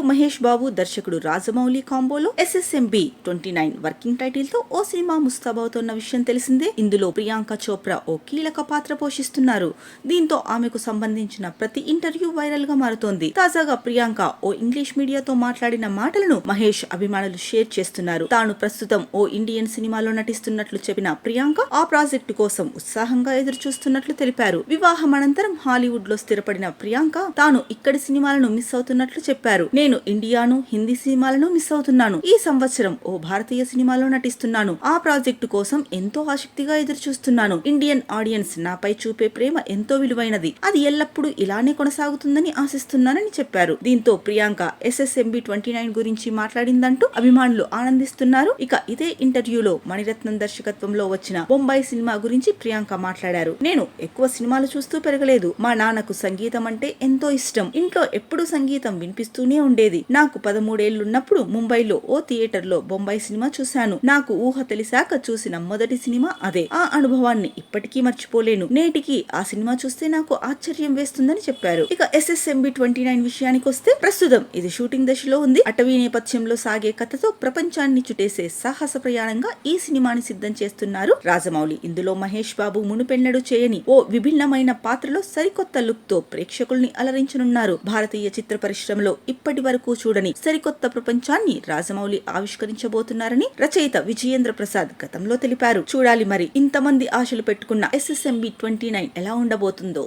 మహేష్ బాబు, దర్శకుడు Rajamouli కాంబోలో SSMB 29 working title తో ఓ cinema ముస్తాబవుతున్న విషయం తెలిసిందే. ఇందులో ప్రియాంక చోప్రా ఓ కీలక పాత్ర పోషిస్తున్నారు. దీంతో ఆమెకు సంబంధించిన ప్రతి ఇంటర్వ్యూ వైరల్ గా మారుతోంది. తాజాగా ప్రియాంక ఓ ఇంగ్లీష్ మీడియాతో మాట్లాడిన మాటలను మహేష్ అభిమానులు షేర్ చేస్తున్నారు. తాను ప్రస్తుతం ఓ ఇండియన్ సినిమాలో నటిస్తున్నట్లు చెప్పిన ప్రియాంక ఆ ప్రాజెక్టు కోసం ఉత్సాహంగా ఎదురు చూస్తున్నట్లు తెలిపారు. వివాహం అనంతరం హాలీవుడ్ లో స్థిరపడిన ప్రియాంక తాను ఇక్కడి సినిమాలను మిస్ అవుతున్నట్లు చెప్పారు. నేను ఇండియాను, హిందీ సినిమాలను మిస్ అవుతున్నాను. ఈ సంవత్సరం ఓ భారతీయ సినిమాలో నటిస్తున్నాను. ఆ ప్రాజెక్టు కోసం ఎంతో ఆసక్తిగా ఎదురు చూస్తున్నాను. ఇండియన్ ఆడియన్స్ నాపై చూపే ప్రేమ ఎంతో విలువైనది. అది ఎల్లప్పుడూ ఇలానే కొనసాగుతుందని ఆశిస్తున్నానని చెప్పారు. దీంతో ప్రియాంక SSMB 29 గురించి మాట్లాడిందంటూ అభిమానులు ఆనందిస్తున్నారు. ఇక ఇదే ఇంటర్వ్యూలో మణిరత్నం దర్శకత్వంలో వచ్చిన బొంబాయి సినిమా గురించి ప్రియాంక మాట్లాడారు. నేను ఎక్కువ సినిమాలు చూస్తూ పెరగలేదు. మా నాన్నకు సంగీతం అంటే ఎంతో ఇష్టం. ఇంట్లో ఎప్పుడూ సంగీతం వినిపిస్తూనే ఉండేది. నాకు 13 ఏళ్లున్నప్పుడు ముంబైలో ఓ థియేటర్లో బొంబాయి సినిమా చూశాను. నాకు ఊహ తెలిసాక చూసిన మొదటి సినిమా అదే. ఆ అనుభవాన్ని ఇప్పటికీ మర్చిపోలేను. నేటికి ఆ సినిమా చూస్తే నాకు ఆశ్చర్యం వేస్తుందని చెప్పారు. ఇక SSMB 29 విషయానికి వస్తే ప్రస్తుతం ఇది షూటింగ్ దశలో ఉంది. అటవీ నేపథ్యంలో సాగే కథతో ప్రపంచాన్ని చుట్టేసే సాహస ప్రయాణంగా ఈ సినిమాని సిద్ధం చేస్తున్నారు రాజమౌళి. ఇందులో మహేష్ బాబు మునుపెన్నడూ చేయని ఓ విభిన్నమైన పాత్రలో సరికొత్త లుక్ తో ప్రేక్షకుల్ని అలరించనున్నారు. భారతీయ చిత్ర పరిశ్రమలో ఇప్పటి వరకు చూడని సరికొత్త ప్రపంచాన్ని రాజమౌళి ఆవిష్కరించబోతున్నారని రచయిత విజయేంద్ర ప్రసాద్ గతంలో తెలిపారు. చూడాలి మరి ఇంతమంది ఆశలు పెట్టుకున్న SSMB 29 ఎలా ఉండబోతుందో.